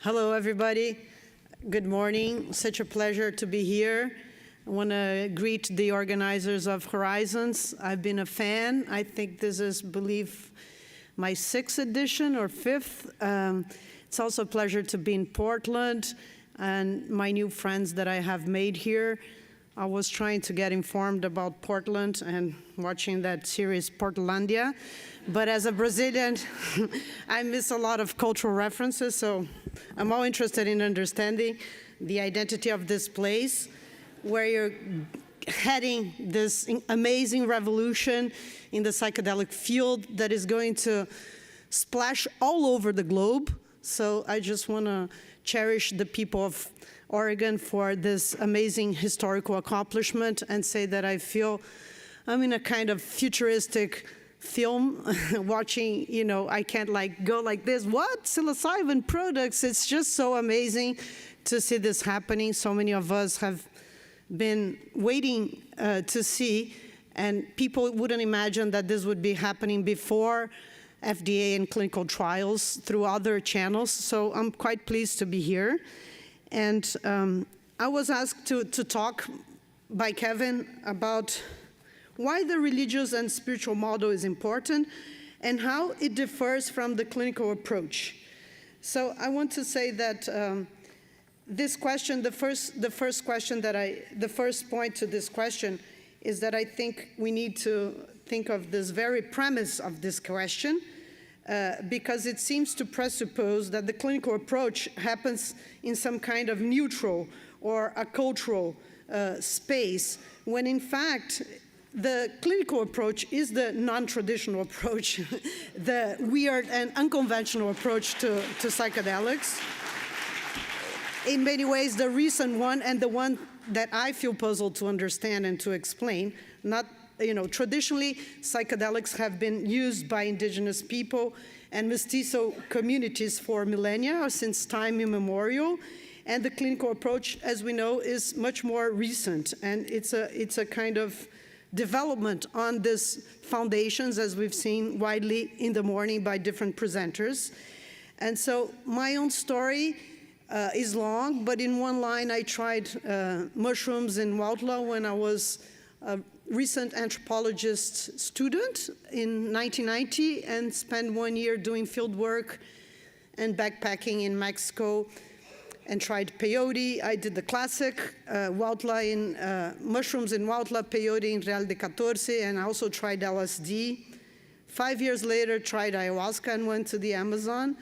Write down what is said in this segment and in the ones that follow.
Hello, everybody. Good morning. Such a pleasure to be here. I want to greet the organizers of Horizons. I've been a fan. I think this is, believe, my 6th edition or 5th. It's also a pleasure to be in Portland and my new friends that I have made here. I was trying to get informed about Portland and watching that series Portlandia. But as a Brazilian, I miss a lot of cultural references, so I'm all interested in understanding the identity of this place, where you're heading this amazing revolution in the psychedelic field that is going to splash all over the globe. So I just want to cherish the people of Oregon for this amazing historical accomplishment and say that I feel I'm in a kind of futuristic film watching, I can't go like this. What? Psilocybin products? It's just so amazing to see this happening. So many of us have been waiting to see, and people wouldn't imagine that this would be happening before FDA and clinical trials through other channels. So I'm quite pleased to be here. And I was asked to talk by Kevin about why the religious and spiritual model is important and how it differs from the clinical approach. So I want to say that this question, the first point to this question is that I think we need to think of this very premise of this question because it seems to presuppose that the clinical approach happens in some kind of neutral or a cultural space, when in fact, the clinical approach is the non-traditional approach, the weird and unconventional approach to psychedelics. In many ways, the recent one and the one that I feel puzzled to understand and to explain. Traditionally, psychedelics have been used by indigenous people and mestizo communities for millennia, or since time immemorial. And the clinical approach, as we know, is much more recent. And it's a kind of development on these foundations, as we've seen widely in the morning by different presenters. And so my own story is long, but in one line I tried mushrooms in Huautla when I was a recent anthropologist student in 1990 and spent 1 year doing field work and backpacking in Mexico and tried peyote. I did the classic Huautla in mushrooms in Huautla, peyote in Real de 14, and I also tried LSD. 5 years later, tried ayahuasca and went to the Amazon.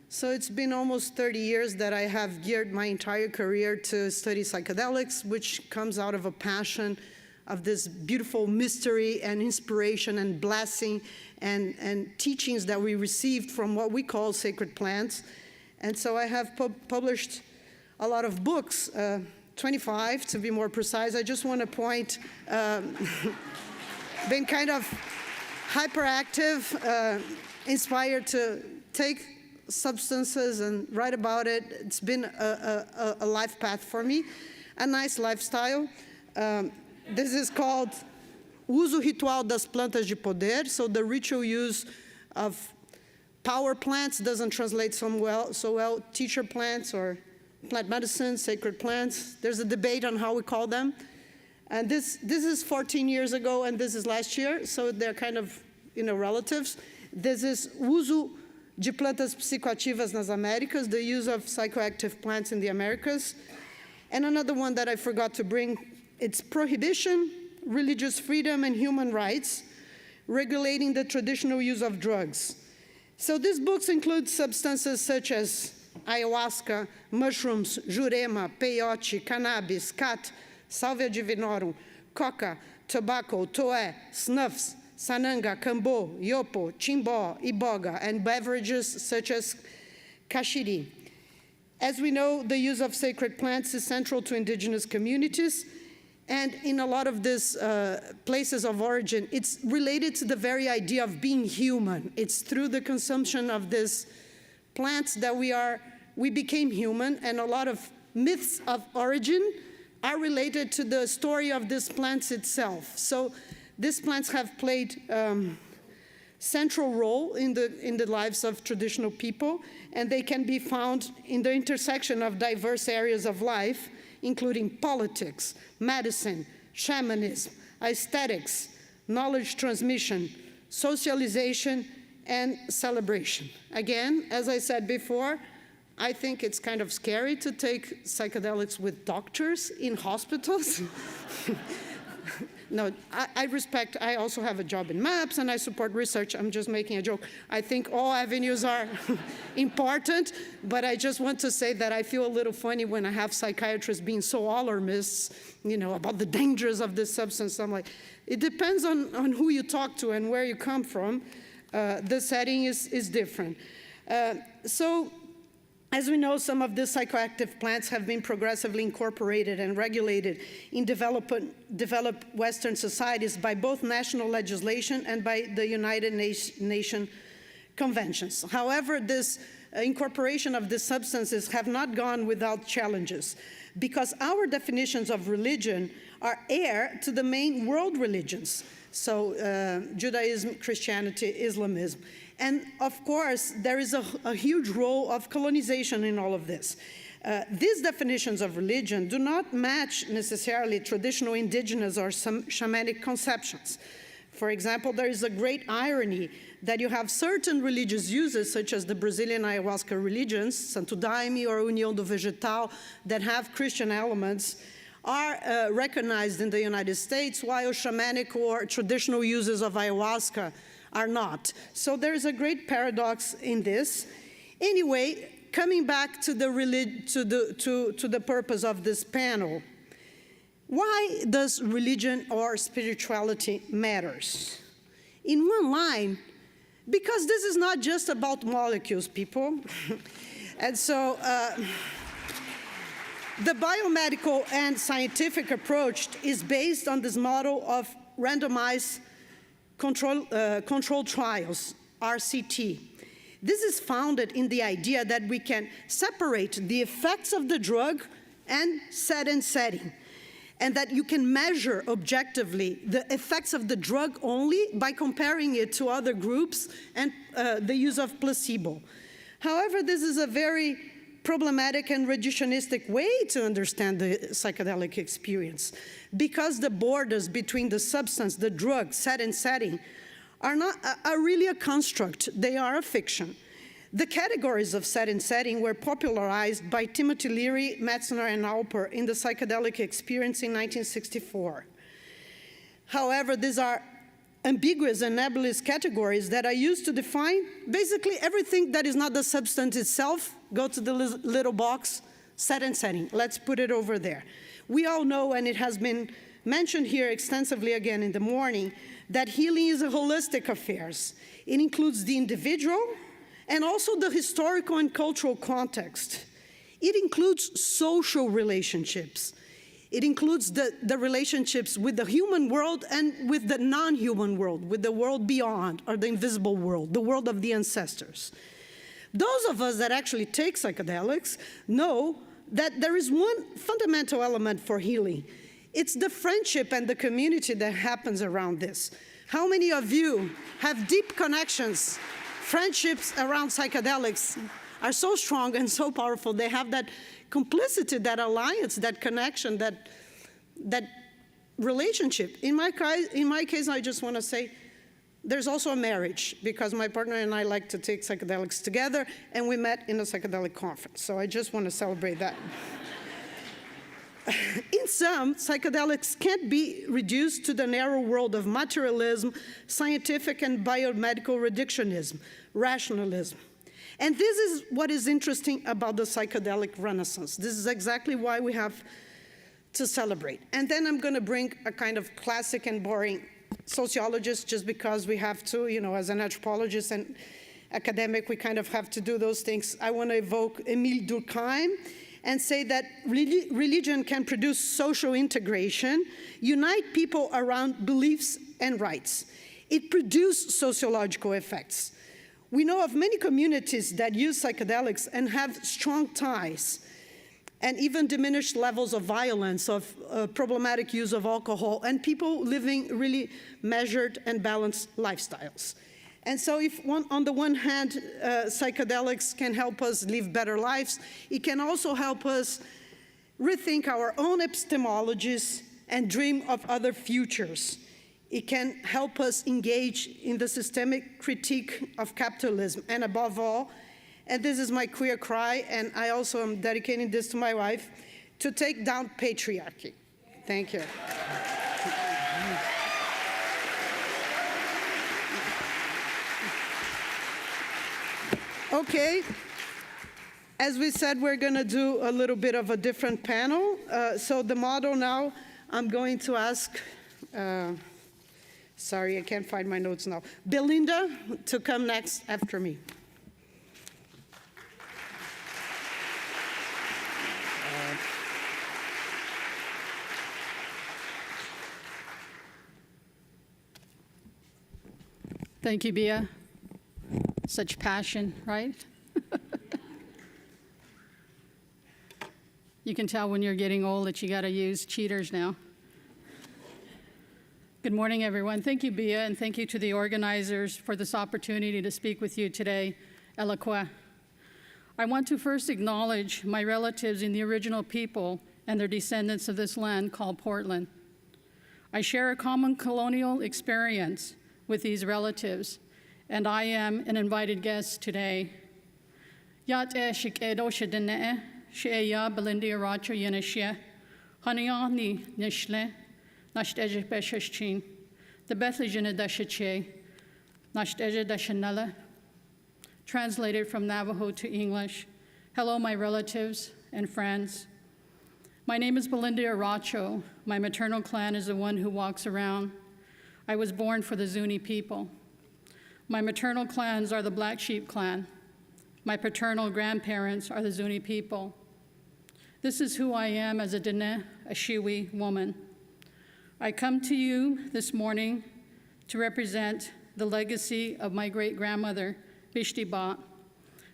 So it's been almost 30 years that I have geared my entire career to study psychedelics, which comes out of a passion of this beautiful mystery and inspiration and blessing and teachings that we received from what we call sacred plants. And so I have published a lot of books, 25 to be more precise. I just want to point, been kind of hyperactive, inspired to take substances and write about it. It's been a life path for me, a nice lifestyle. This is called Uso Ritual das Plantas de Poder, so the ritual use of power plants doesn't translate so well, teacher plants or plant medicine, sacred plants. There's a debate on how we call them. And this is 14 years ago, and this is last year, so they're kind of, relatives. This is Uso de Plantas Psicoativas nas Américas, the use of psychoactive plants in the Americas. And another one that I forgot to bring, it's Prohibition, Religious Freedom, and Human Rights, regulating the traditional use of drugs. So these books include substances such as ayahuasca, mushrooms, jurema, peyote, cannabis, cat, salvia divinorum, coca, tobacco, toé, snuffs, sananga, cambo, yopo, chimbó, iboga, and beverages such as kashiri. As we know, the use of sacred plants is central to indigenous communities, and in a lot of these places of origin, it's related to the very idea of being human. It's through the consumption of these plants that we became human, and a lot of myths of origin are related to the story of these plants itself. So these plants have played central role in the lives of traditional people, and they can be found in the intersection of diverse areas of life, including politics, medicine, shamanism, aesthetics, knowledge transmission, socialization, and celebration. Again, as I said before, I think it's kind of scary to take psychedelics with doctors in hospitals. No, I also have a job in MAPS and I support research. I'm just making a joke. I think all avenues are important, but I just want to say that I feel a little funny when I have psychiatrists being so alarmist, about the dangers of this substance. I'm like, it depends on who you talk to and where you come from. The setting is different. So, as we know, some of the psychoactive plants have been progressively incorporated and regulated in developed Western societies by both national legislation and by the United Nations conventions. However, this incorporation of these substances have not gone without challenges, because our definitions of religion are heir to the main world religions, so Judaism, Christianity, Islamism. And of course, there is a huge role of colonization in all of this. These definitions of religion do not match necessarily traditional indigenous or some shamanic conceptions. For example, there is a great irony that you have certain religious uses, such as the Brazilian ayahuasca religions, Santo Daime or União do Vegetal, that have Christian elements, are recognized in the United States, while shamanic or traditional uses of ayahuasca are not. So there's a great paradox in this. Anyway, coming back to the purpose of this panel, why does religion or spirituality matters? In one line, because this is not just about molecules, people. And so the biomedical and scientific approach is based on this model of randomized controlled trials, RCT. This is founded in the idea that we can separate the effects of the drug and setting, and that you can measure objectively the effects of the drug only by comparing it to other groups and the use of placebo. However, this is a very problematic and reductionistic way to understand the psychedelic experience, because the borders between the substance, the drug, setting, are really a construct. They are a fiction. The categories of setting were popularized by Timothy Leary, Metzner, and Alper in the psychedelic experience in 1964. However, these are ambiguous and nebulous categories that are used to define basically everything that is not the substance itself. Go to the little box, setting. Let's put it over there. We all know, and it has been mentioned here extensively again in the morning, that healing is a holistic affair. It includes the individual and also the historical and cultural context. It includes social relationships. It includes the relationships with the human world and with the non-human world, with the world beyond, or the invisible world, the world of the ancestors. Those of us that actually take psychedelics know that there is one fundamental element for healing. It's the friendship and the community that happens around this. How many of you have deep connections, friendships around psychedelics are so strong and so powerful? They have that complicity, that alliance, that connection, that relationship. In my case, I just want to say, there's also a marriage, because my partner and I like to take psychedelics together, and we met in a psychedelic conference. So I just want to celebrate that. In sum, psychedelics can't be reduced to the narrow world of materialism, scientific and biomedical reductionism, rationalism. And this is what is interesting about the psychedelic renaissance. This is exactly why we have to celebrate. And then I'm going to bring a kind of classic and boring sociologist, just because we have to, as an anthropologist and academic, we kind of have to do those things. I want to evoke Émile Durkheim and say that religion can produce social integration, unite people around beliefs and rights. It produces sociological effects. We know of many communities that use psychedelics and have strong ties, and even diminished levels of violence, of problematic use of alcohol, and people living really measured and balanced lifestyles. And so if on the one hand, psychedelics can help us live better lives, it can also help us rethink our own epistemologies and dream of other futures. It can help us engage in the systemic critique of capitalism, and above all, and this is my queer cry, and I also am dedicating this to my wife, to take down patriarchy. Thank you. Okay, as we said, we're going to do a little bit of a different panel. So the model now, I'm going to ask, sorry, I can't find my notes now, Belinda to come next after me. Thank you, Bia. Such passion, right? You can tell when you're getting old that you got to use cheaters now. Good morning, everyone. Thank you, Bia, and thank you to the organizers for this opportunity to speak with you today, Eloqua. I want to first acknowledge my relatives in the original people and their descendants of this land called Portland. I share a common colonial experience with these relatives, and I am an invited guest today. Yat e shikedo shidene sheya Belinda Eriacho yeneshye haniyani nishle nashteje besheshin the Bethlehem dashache nashteje dashanella. Translated from Navajo to English. Hello, my relatives and friends. My name is Belinda Eriacho. My maternal clan is the one who walks around. I was born for the Zuni people. My maternal clans are the Black Sheep clan. My paternal grandparents are the Zuni people. This is who I am as a Dene, a Shiwi woman. I come to you this morning to represent the legacy of my great-grandmother, Bishtiba,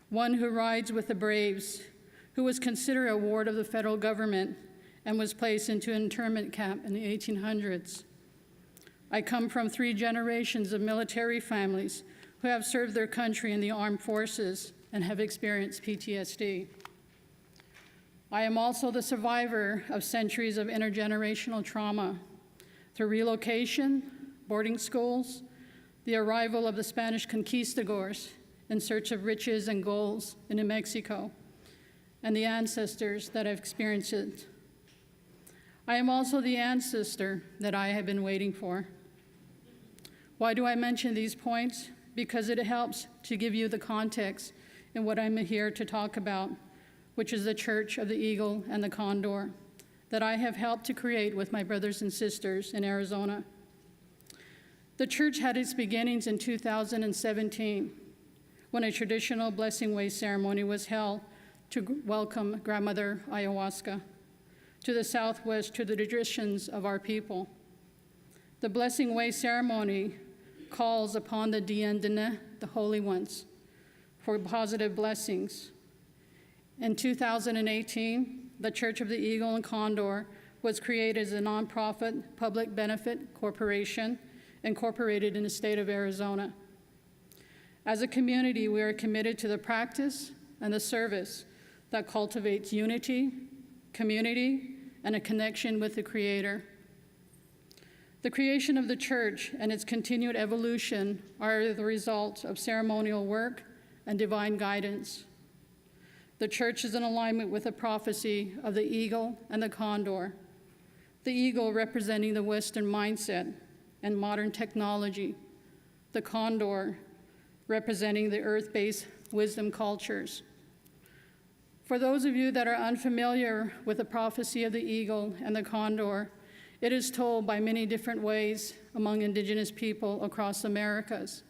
one who rides with the Braves, who was considered a ward of the federal government and was placed into an internment camp in the 1800s. I come from 3 generations of military families who have served their country in the armed forces and have experienced PTSD. I am also the survivor of centuries of intergenerational trauma through relocation, boarding schools, the arrival of the Spanish conquistadors in search of riches and gold in New Mexico, and the ancestors that have experienced it. I am also the ancestor that I have been waiting for. Why do I mention these points? Because it helps to give you the context in what I'm here to talk about, which is the Church of the Eagle and the Condor that I have helped to create with my brothers and sisters in Arizona. The church had its beginnings in 2017 when a traditional blessing way ceremony was held to welcome Grandmother Ayahuasca to the Southwest, to the traditions of our people. The blessing way ceremony calls upon the Diendene, the holy ones, for positive blessings. In 2018, the Church of the Eagle and Condor was created as a nonprofit public benefit corporation incorporated in the state of Arizona. As a community, we are committed to the practice and the service that cultivates unity, community, and a connection with the Creator. The creation of the church and its continued evolution are the result of ceremonial work and divine guidance. The church is in alignment with the prophecy of the eagle and the condor, the eagle representing the Western mindset and modern technology, the condor representing the earth-based wisdom cultures. For those of you that are unfamiliar with the prophecy of the eagle and the condor, it is told by many different ways among indigenous people across Americas.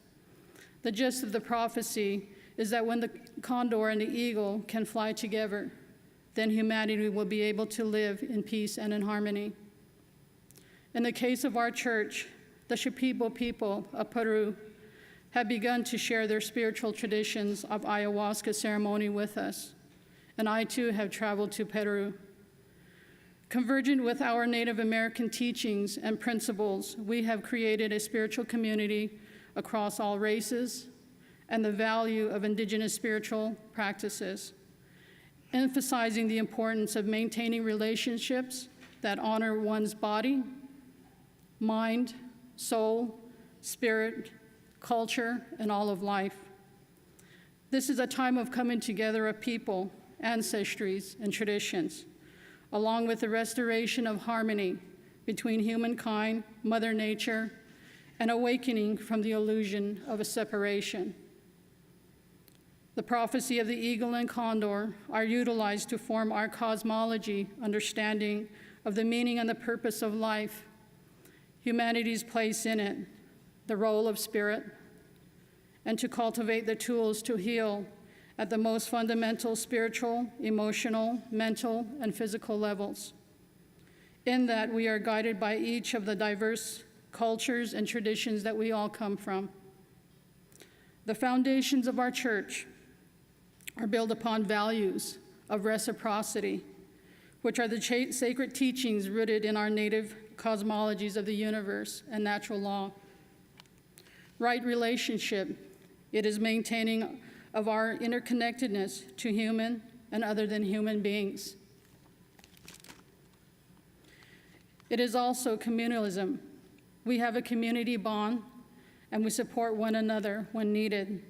The gist of the prophecy is that when the condor and the eagle can fly together, then humanity will be able to live in peace and in harmony. In the case of our church, the Shipibo people of Peru have begun to share their spiritual traditions of ayahuasca ceremony with us, and I too have traveled to Peru. Convergent with our Native American teachings and principles, we have created a spiritual community across all races and the value of indigenous spiritual practices, emphasizing the importance of maintaining relationships that honor one's body, mind, soul, spirit, culture, and all of life. This is a time of coming together of people, ancestries, and traditions, along with the restoration of harmony between humankind, Mother Nature, and awakening from the illusion of a separation. The prophecy of the eagle and condor are utilized to form our cosmology understanding of the meaning and the purpose of life, humanity's place in it, the role of spirit, and to cultivate the tools to heal at the most fundamental spiritual, emotional, mental, and physical levels. In that, we are guided by each of the diverse cultures and traditions that we all come from. The foundations of our church are built upon values of reciprocity, which are the sacred teachings rooted in our native cosmologies of the universe and natural law. Right relationship, it is maintaining of our interconnectedness to human and other than human beings. It is also communalism. We have a community bond, and we support one another when needed.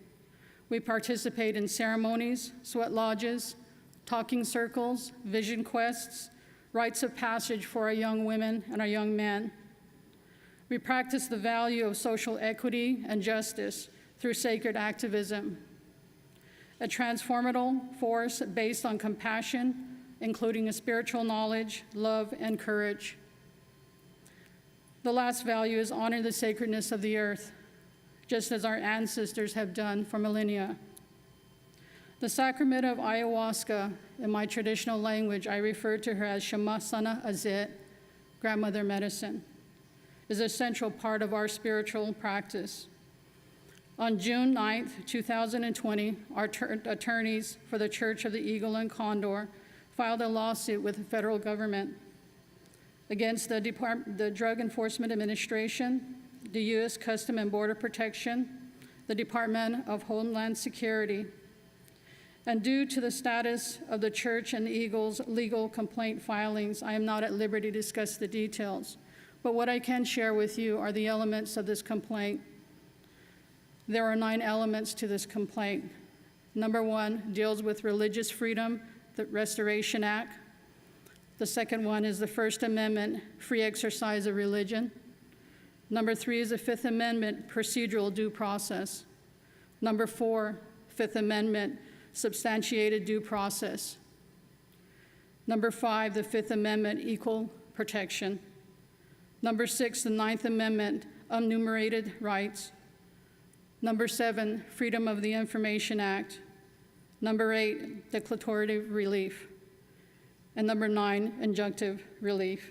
We participate in ceremonies, sweat lodges, talking circles, vision quests, rites of passage for our young women and our young men. We practice the value of social equity and justice through sacred activism, a transformative force based on compassion, including a spiritual knowledge, love, and courage. The last value is honor the sacredness of the earth, just as our ancestors have done for millennia. The sacrament of ayahuasca, in my traditional language, I refer to her as Shamasana Azet, grandmother medicine, is a central part of our spiritual practice. On June 9th, 2020, our attorneys for the Church of the Eagle and Condor filed a lawsuit with the federal government against the Drug Enforcement Administration, the U.S. Customs and Border Protection, the Department of Homeland Security. And due to the status of the Church and the Eagle's legal complaint filings, I am not at liberty to discuss the details. But what I can share with you are the elements of this complaint. There are 9 elements to this complaint. Number 1 deals with religious freedom, the Restoration Act. The second one is the First Amendment, free exercise of religion. Number 3 is the Fifth Amendment, procedural due process. Number 4, Fifth Amendment, substantiated due process. Number 5, the Fifth Amendment, equal protection. Number 6, the Ninth Amendment, unenumerated rights. Number 7, Freedom of the Information Act. Number 8, declaratory relief. And number 9, injunctive relief.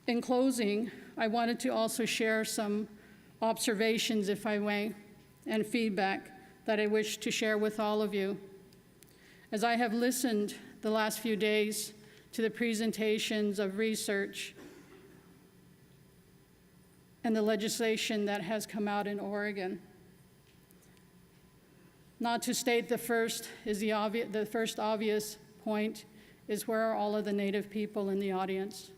In closing, I wanted to also share some observations, if I may, and feedback that I wish to share with all of you. As I have listened the last few days to the presentations of research and the legislation that has come out in Oregon. Not to state the first obvious point is, where are all of the Native people in the audience?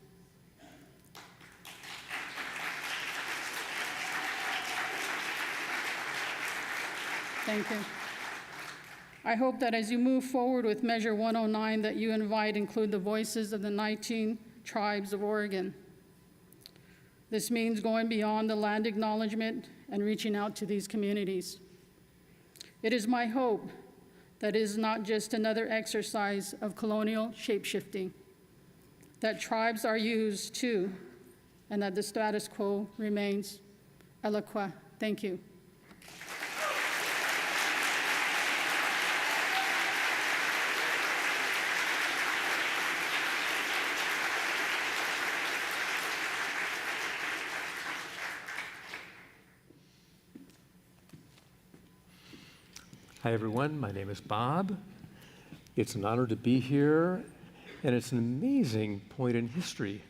Thank you. I hope that as you move forward with Measure 109, that you include the voices of the 19 tribes of Oregon. This means going beyond the land acknowledgement and reaching out to these communities. It is my hope that it is not just another exercise of colonial shapeshifting, that tribes are used too, and that the status quo remains. Eloqua. Thank you. Hi, everyone. My name is Bob. It's an honor to be here, and it's an amazing point in history.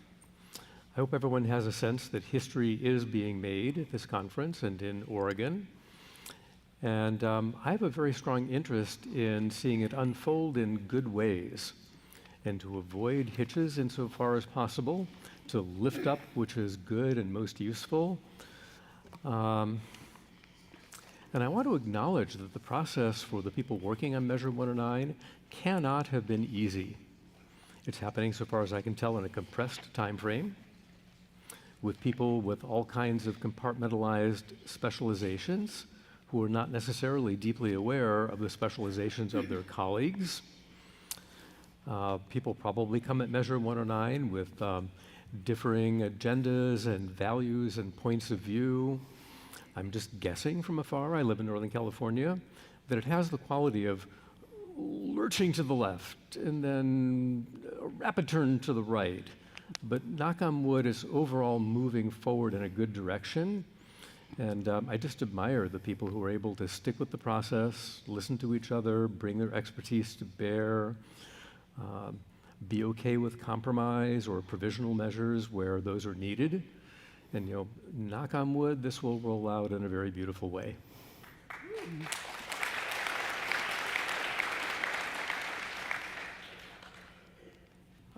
I hope everyone has a sense that history is being made at this conference and in Oregon. And I have a very strong interest in seeing it unfold in good ways and to avoid hitches insofar as possible, to lift up which is good and most useful. And I want to acknowledge that the process for the people working on Measure 109 cannot have been easy. It's happening, so far as I can tell, in a compressed time frame, with people with all kinds of compartmentalized specializations who are not necessarily deeply aware of the specializations of their colleagues. People probably come at Measure 109 with differing agendas and values and points of view. I'm just guessing from afar, I live in Northern California, that it has the quality of lurching to the left and then a rapid turn to the right. But knock on wood, it's overall moving forward in a good direction. And I just admire the people who are able to stick with the process, listen to each other, bring their expertise to bear, be okay with compromise or provisional measures where those are needed. And, knock on wood, this will roll out in a very beautiful way.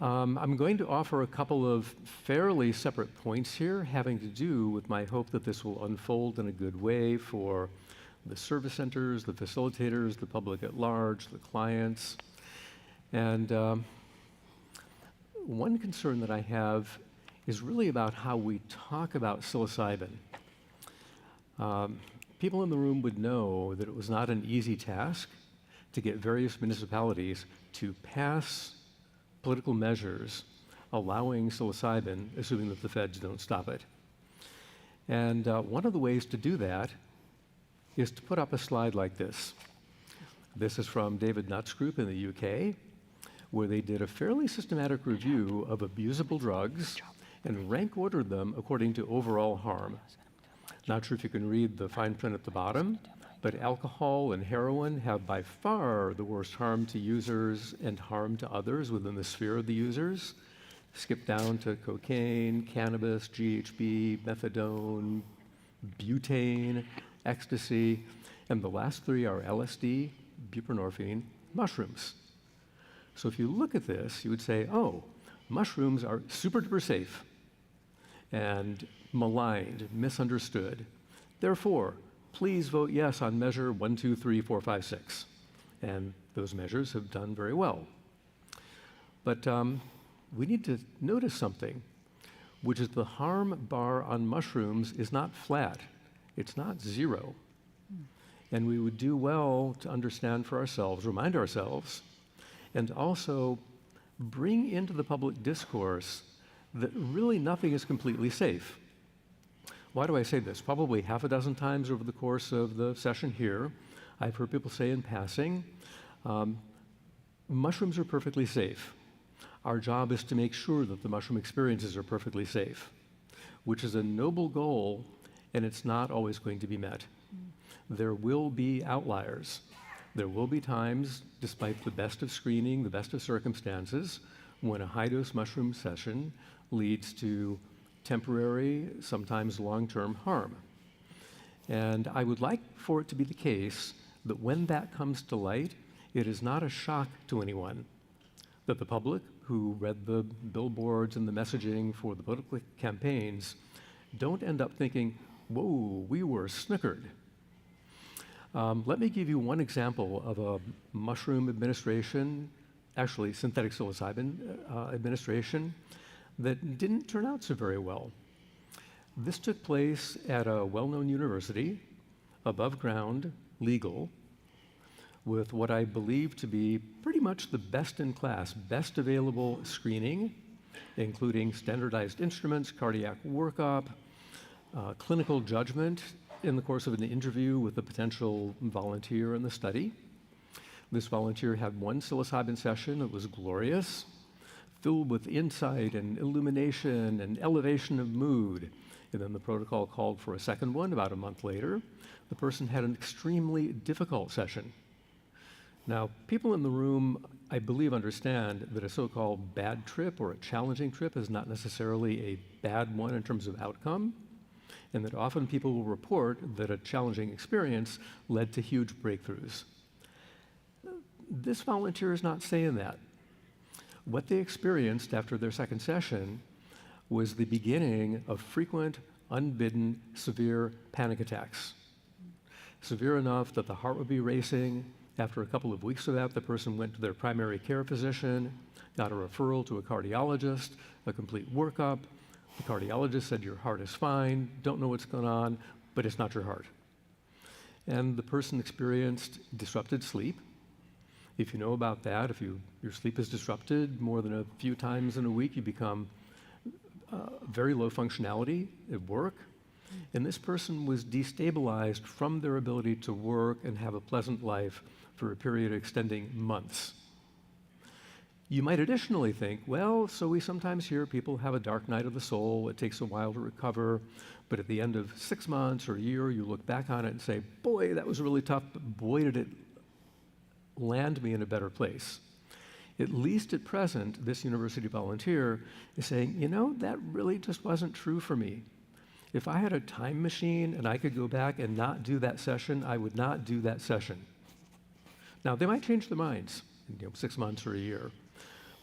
I'm going to offer a couple of fairly separate points here having to do with my hope that this will unfold in a good way for the service centers, the facilitators, the public at large, the clients. And one concern that I have is really about how we talk about psilocybin. People in the room would know that it was not an easy task to get various municipalities to pass political measures allowing psilocybin, assuming that the feds don't stop it. And one of the ways to do that is to put up a slide like this. This is from David Nutt's group in the UK, where they did a fairly systematic review of abusable drugs and rank ordered them according to overall harm. Not sure if you can read the fine print at the bottom, but alcohol and heroin have by far the worst harm to users and harm to others within the sphere of the users. Skip down to cocaine, cannabis, GHB, methadone, butane, ecstasy, and the last three are LSD, buprenorphine, mushrooms. So if you look at this, you would say, oh, mushrooms are super duper safe and maligned, misunderstood. Therefore, please vote yes on measure 1, 2, 3, 4, 5, 6. And those measures have done very well. But we need to notice something, which is the harm bar on mushrooms is not flat. It's not 0. And we would do well to understand for ourselves, remind ourselves, and also bring into the public discourse that really nothing is completely safe. Why do I say this? Probably half a dozen times over the course of the session here, I've heard people say in passing, mushrooms are perfectly safe. Our job is to make sure that the mushroom experiences are perfectly safe, which is a noble goal, and it's not always going to be met. There will be outliers. There will be times, despite the best of screening, the best of circumstances, when a high-dose mushroom session leads to temporary, sometimes long-term harm. And I would like for it to be the case that when that comes to light, it is not a shock to anyone that the public who read the billboards and the messaging for the political campaigns don't end up thinking, whoa, we were snookered. Let me give you one example of a mushroom administration, actually synthetic psilocybin administration, that didn't turn out so very well. This took place at a well-known university, above ground, legal, with what I believe to be pretty much the best in class, best available screening, including standardized instruments, cardiac workup, clinical judgment in the course of an interview with a potential volunteer in the study. This volunteer had one psilocybin session that was glorious, filled with insight and illumination and elevation of mood. And then the protocol called for a second one about a month later. The person had an extremely difficult session. Now, people in the room I believe, understand that a so-called bad trip or a challenging trip is not necessarily a bad one in terms of outcome, and that often people will report that a challenging experience led to huge breakthroughs. This volunteer is not saying that. What they experienced after their second session was the beginning of frequent, unbidden, severe panic attacks. Severe enough that the heart would be racing. After a couple of weeks of that, the person went to their primary care physician, got a referral to a cardiologist, a complete workup. The cardiologist said, your heart is fine, don't know what's going on, but it's not your heart. And the person experienced disrupted sleep. If you know about that, if your sleep is disrupted more than a few times in a week, you become very low functionality at work. And this person was destabilized from their ability to work and have a pleasant life for a period extending months. You might additionally think, well, so we sometimes hear people have a dark night of the soul, it takes a while to recover, but at the end of 6 months or a year, you look back on it and say, boy, that was really tough, but boy, did it land me in a better place. At least at present, this university volunteer is saying, you know, that really just wasn't true for me. If I had a time machine and I could go back and not do that session, I would not do that session. Now, they might change their minds in 6 months or a year,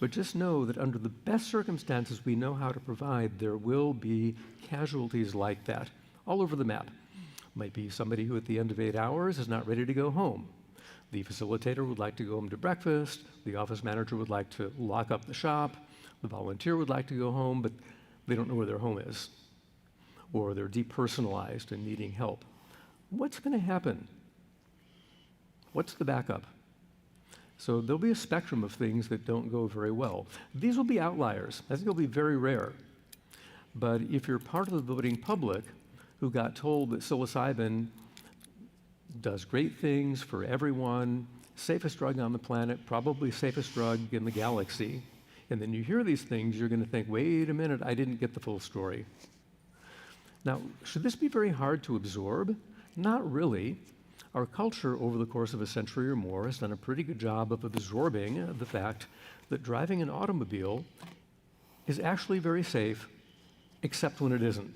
but just know that under the best circumstances we know how to provide, there will be casualties like that all over the map. Might be somebody who at the end of 8 hours is not ready to go home. The facilitator would like to go home to breakfast, the office manager would like to lock up the shop, the volunteer would like to go home, but they don't know where their home is, or they're depersonalized and needing help. What's going to happen? What's the backup? So there'll be a spectrum of things that don't go very well. These will be outliers. I think they'll be very rare. But if you're part of the voting public who got told that psilocybin does great things for everyone, safest drug on the planet, probably safest drug in the galaxy, and then you hear these things, you're going to think, wait a minute, I didn't get the full story. Now, should this be very hard to absorb? Not really. Our culture, over the course of a century or more, has done a pretty good job of absorbing the fact that driving an automobile is actually very safe, except when it isn't.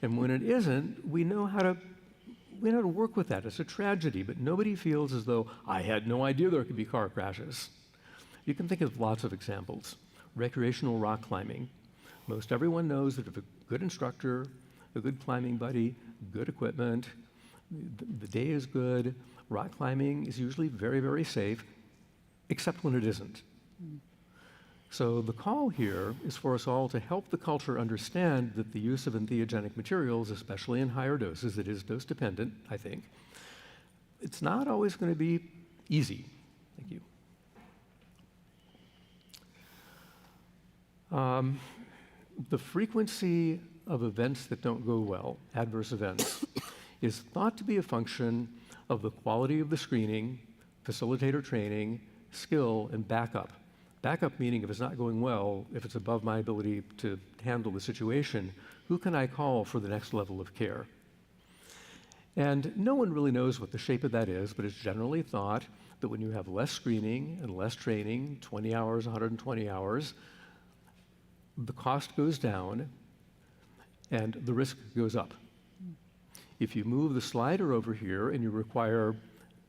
And when it isn't, we know how to work with that. It's a tragedy, but nobody feels as though, I had no idea there could be car crashes. You can think of lots of examples. Recreational rock climbing. Most everyone knows that if a good instructor, a good climbing buddy, good equipment, the day is good, rock climbing is usually very, very safe, except when it isn't. So the call here is for us all to help the culture understand that the use of entheogenic materials, especially in higher doses, it is dose dependent, I think, it's not always going to be easy. Thank you. The frequency of events that don't go well, adverse events, is thought to be a function of the quality of the screening, facilitator training, skill, and backup. Backup meaning if it's not going well, if it's above my ability to handle the situation, who can I call for the next level of care? And no one really knows what the shape of that is, but it's generally thought that when you have less screening and less training, 20 hours, 120 hours, the cost goes down and the risk goes up. If you move the slider over here and you require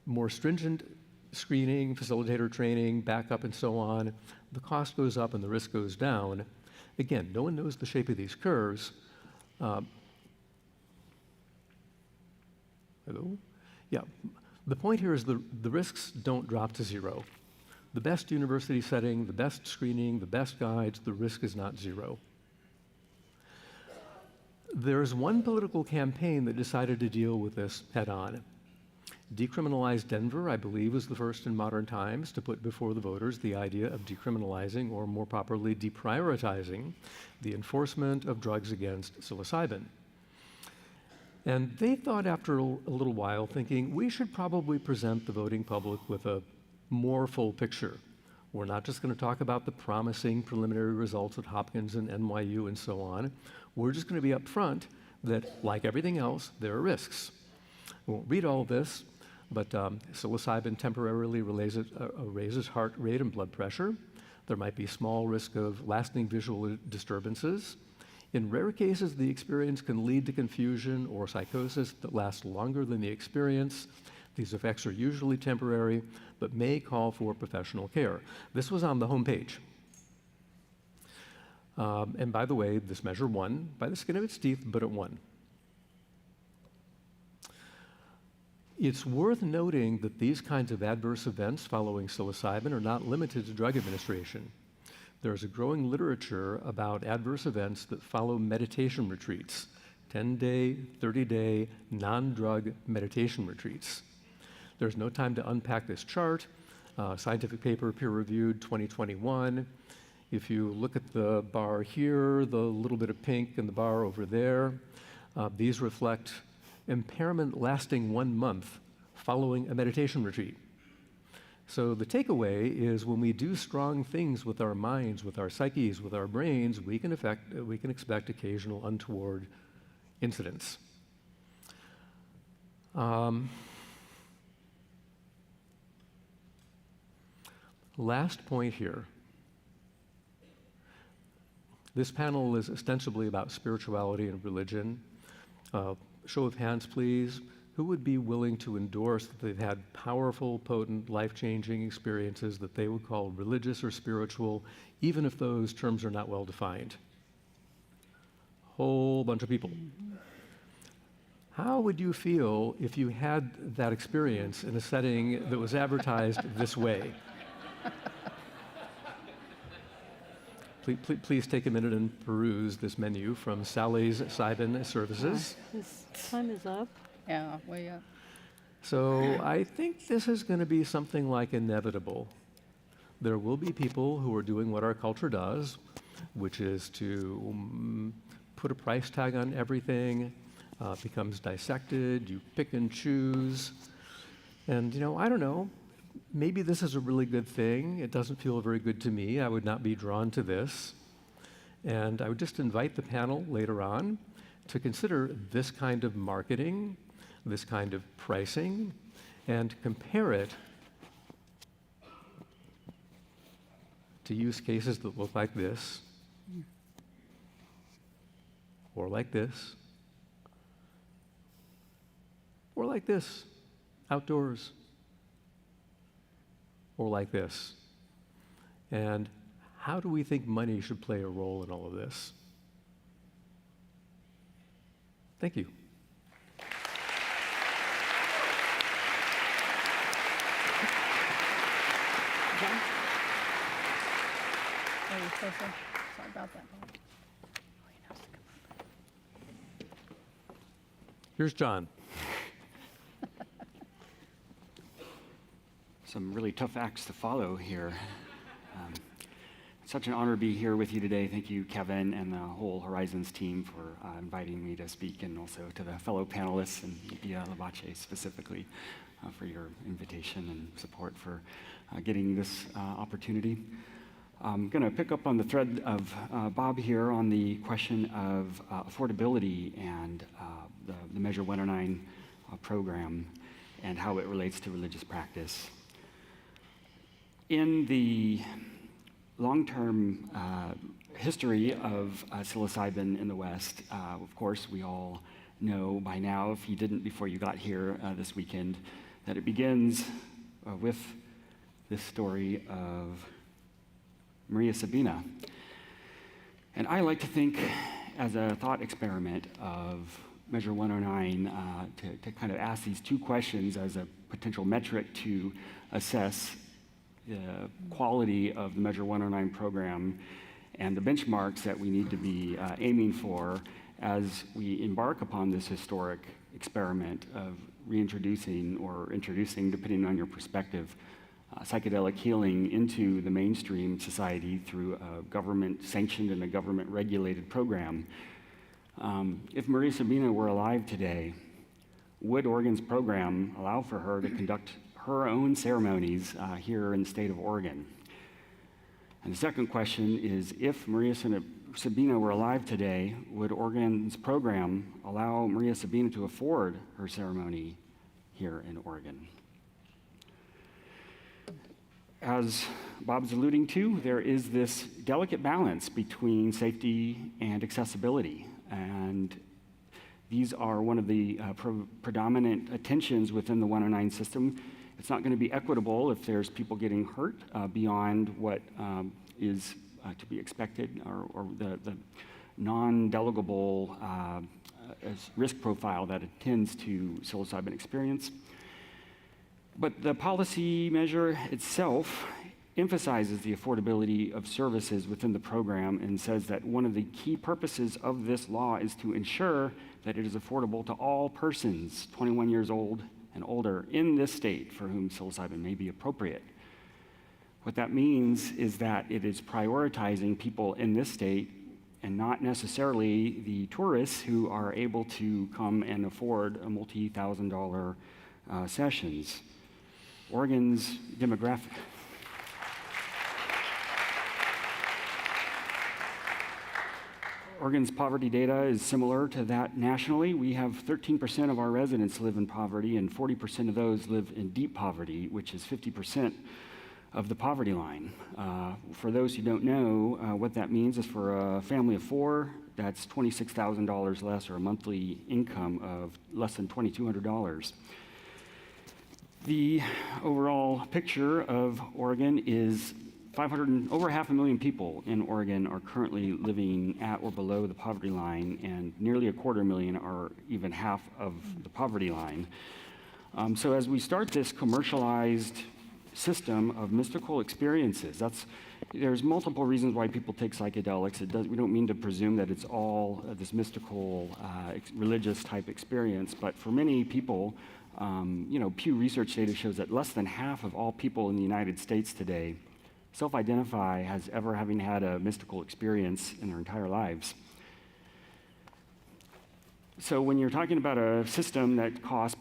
more stringent screening, facilitator training, backup, and so on, the cost goes up and the risk goes down. Again, no one knows the shape of these curves. Hello? Yeah. The point here is the risks don't drop to zero. The best university setting, the best screening, the best guides, the risk is not zero. There's one political campaign that decided to deal with this head on. Decriminalize Denver, I believe, was the first in modern times to put before the voters the idea of decriminalizing, or more properly, deprioritizing the enforcement of drugs against psilocybin. And they thought after a little while, thinking, we should probably present the voting public with a more full picture. We're not just going to talk about the promising preliminary results at Hopkins and NYU and so on. We're just going to be upfront that, like everything else, there are risks. I won't read all of this, but psilocybin temporarily raises heart rate and blood pressure. There might be small risk of lasting visual disturbances. In rare cases, the experience can lead to confusion or psychosis that lasts longer than the experience. These effects are usually temporary, but may call for professional care. This was on the homepage. And by the way, this measure won by the skin of its teeth, but it won. It's worth noting that these kinds of adverse events following psilocybin are not limited to drug administration. There's a growing literature about adverse events that follow meditation retreats, 10-day, 30-day, non-drug meditation retreats. There's no time to unpack this chart. Scientific paper, peer-reviewed, 2021. If you look at the bar here, the little bit of pink and the bar over there, these reflect impairment lasting 1 month following a meditation retreat. So the takeaway is when we do strong things with our minds, with our psyches, with our brains, we can expect occasional untoward incidents. Last point here. This panel is ostensibly about spirituality and religion. Show of hands, please. Who would be willing to endorse that they've had powerful, potent, life-changing experiences that they would call religious or spiritual, even if those terms are not well defined? Whole bunch of people. How would you feel if you had that experience in a setting that was advertised this way? Please take a minute and peruse this menu from Sally's Cybin Services. This time is up. Yeah, way up. So I think this is going to be something like inevitable. There will be people who are doing what our culture does, which is to put a price tag on everything, becomes dissected, you pick and choose. And, I don't know, maybe this is a really good thing. It doesn't feel very good to me. I would not be drawn to this. And I would just invite the panel later on to consider this kind of marketing, this kind of pricing, and compare it to use cases that look like this, or like this, or like this, outdoors, or like this. And how do we think money should play a role in all of this? Thank you. John? Oh, you're so sorry. Sorry about that. Here's John. Some really tough acts to follow here. Such an honor to be here with you today. Thank you, Kevin, and the whole Horizons team for inviting me to speak, and also to the fellow panelists and Bia Labate specifically for your invitation and support for getting this opportunity. I'm going to pick up on the thread of Bob here on the question of affordability and the Measure 109 program and how it relates to religious practice. In the long-term history of psilocybin in the West, of course, we all know by now, if you didn't before you got here this weekend, that it begins with this story of Maria Sabina. And I like to think, as a thought experiment of Measure 109, to kind of ask these two questions as a potential metric to assess the quality of the Measure 109 program and the benchmarks that we need to be aiming for as we embark upon this historic experiment of reintroducing or introducing, depending on your perspective, psychedelic healing into the mainstream society through a government-sanctioned and a government-regulated program. If Maria Sabina were alive today, would Oregon's program allow for her to conduct her own ceremonies here in the state of Oregon? And the second question is, if Maria Sabina were alive today, would Oregon's program allow Maria Sabina to afford her ceremony here in Oregon? as Bob's alluding to, there is this delicate balance between safety and accessibility. And these are one of the predominant tensions within the 109 system. It's not going to be equitable if there's people getting hurt beyond what is to be expected, or the non-delegable risk profile that attends to psilocybin experience. But the policy measure itself emphasizes the affordability of services within the program and says that one of the key purposes of this law is to ensure that it is affordable to all persons 21 years old and older in this state for whom psilocybin may be appropriate. What that means is that it is prioritizing people in this state and not necessarily the tourists who are able to come and afford a multi-$1,000 sessions. Oregon's demographic. Oregon's poverty data is similar to that nationally. We have 13% of our residents live in poverty, and 40% of those live in deep poverty, which is 50% of the poverty line. For those who don't know, what that means is for a family of four, that's $26,000 less, or a monthly income of less than $2,200. The overall picture of Oregon is over 500,000 people in Oregon are currently living at or below the poverty line, and nearly 250,000 are even half of the poverty line. So as we start this commercialized system of mystical experiences, there's multiple reasons why people take psychedelics. We don't mean to presume that it's all this mystical, religious type experience, but for many people, Pew Research data shows that less than half of all people in the United States today self-identify as ever having had a mystical experience in their entire lives. So when you're talking about a system that costs,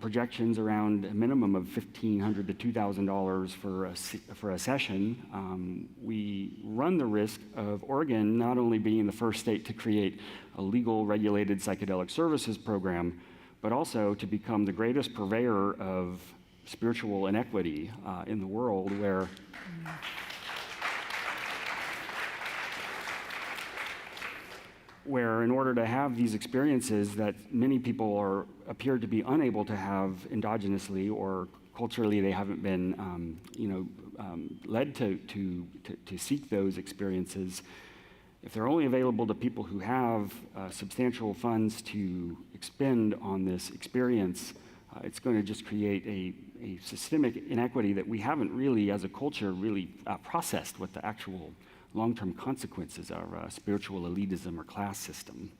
projections around a minimum of $1,500 to $2,000 for a session, we run the risk of Oregon not only being the first state to create a legal regulated psychedelic services program, but also to become the greatest purveyor of spiritual inequity in the world, where in order to have these experiences that many people appear to be unable to have endogenously, or culturally they haven't been led to seek those experiences, if they're only available to people who have substantial funds to expend on this experience, it's going to just create a systemic inequity that we haven't really, as a culture, really processed what the actual long-term consequences of spiritual elitism or class system.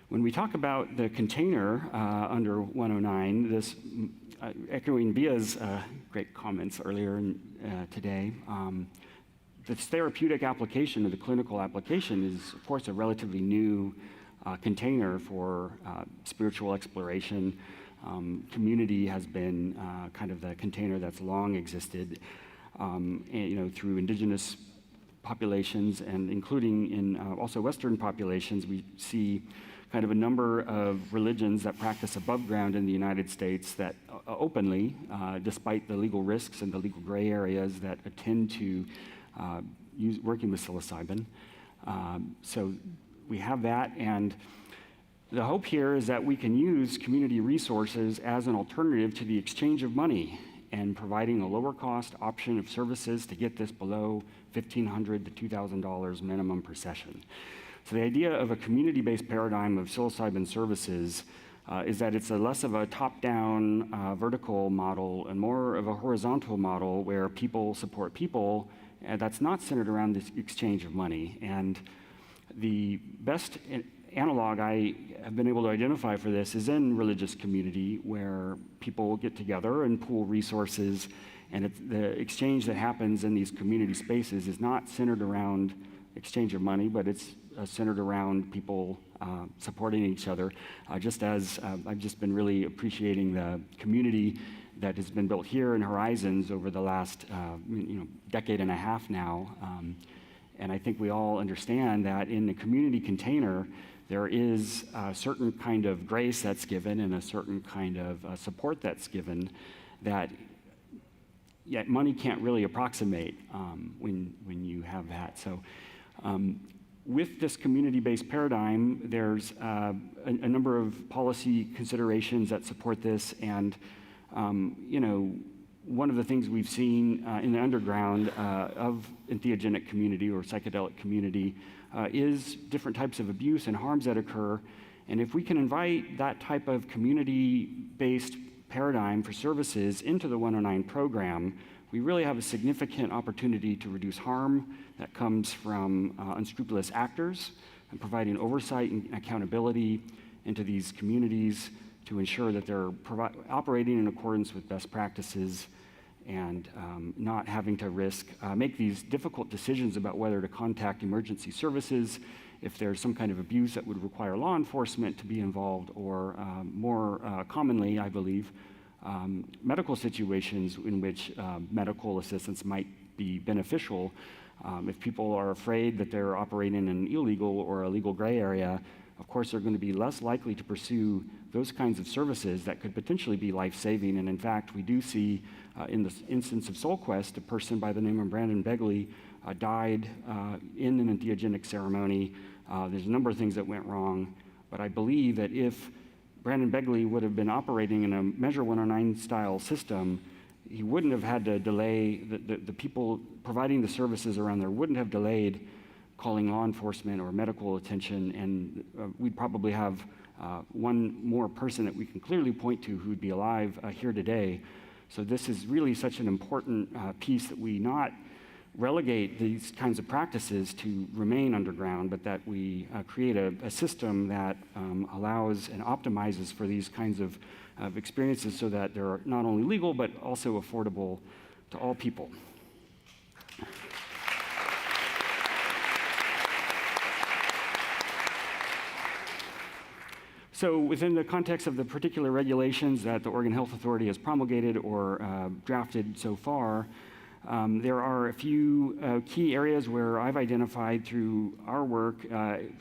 When we talk about the container under 109, this, echoing Bia's great comments earlier today, the therapeutic application or the clinical application is, of course, a relatively new container for spiritual exploration. Community has been kind of the container that's long existed, through indigenous populations, and including in also Western populations. We see kind of a number of religions that practice above ground in the United States that openly, despite the legal risks and the legal gray areas that attend to working with psilocybin. So we have that, and the hope here is that we can use community resources as an alternative to the exchange of money and providing a lower cost option of services to get this below $1,500 to $2,000 minimum per session. So the idea of a community-based paradigm of psilocybin services is that it's less of a top-down vertical model and more of a horizontal model where people support people, and that's not centered around this exchange of money. And the best analog I have been able to identify for this is in religious community, where people get together and pool resources, and the exchange that happens in these community spaces is not centered around exchange of money, but it's centered around people supporting each other. Just as I've just been really appreciating the community that has been built here in Horizons over the last decade and a half now. And I think we all understand that in the community container, there is a certain kind of grace that's given and a certain kind of support that's given that yet money can't really approximate when you have that. So with this community-based paradigm, there's a number of policy considerations that support this, and one of the things we've seen in the underground of entheogenic community or psychedelic community is different types of abuse and harms that occur. And if we can invite that type of community-based paradigm for services into the 109 program, we really have a significant opportunity to reduce harm that comes from unscrupulous actors, and providing oversight and accountability into these communities to ensure that they're operating in accordance with best practices, and not having to make these difficult decisions about whether to contact emergency services if there's some kind of abuse that would require law enforcement to be involved, or more commonly, I believe, medical situations in which medical assistance might be beneficial. If people are afraid that they're operating in an illegal or a legal gray area, of course, they're going to be less likely to pursue those kinds of services that could potentially be life-saving. And in fact, we do see in the instance of SoulQuest, a person by the name of Brandon Begley died in an entheogenic ceremony. There's a number of things that went wrong, but I believe that if Brandon Begley would have been operating in a Measure 109 style system, he wouldn't have had to delay, the people providing the services around there wouldn't have delayed calling law enforcement or medical attention, and we'd probably have one more person that we can clearly point to who'd be alive here today. So this is really such an important piece, that we not relegate these kinds of practices to remain underground, but that we create a system that allows and optimizes for these kinds of experiences, so that they're not only legal but also affordable to all people. So within the context of the particular regulations that the Oregon Health Authority has promulgated or drafted so far, there are a few key areas where I've identified through our work,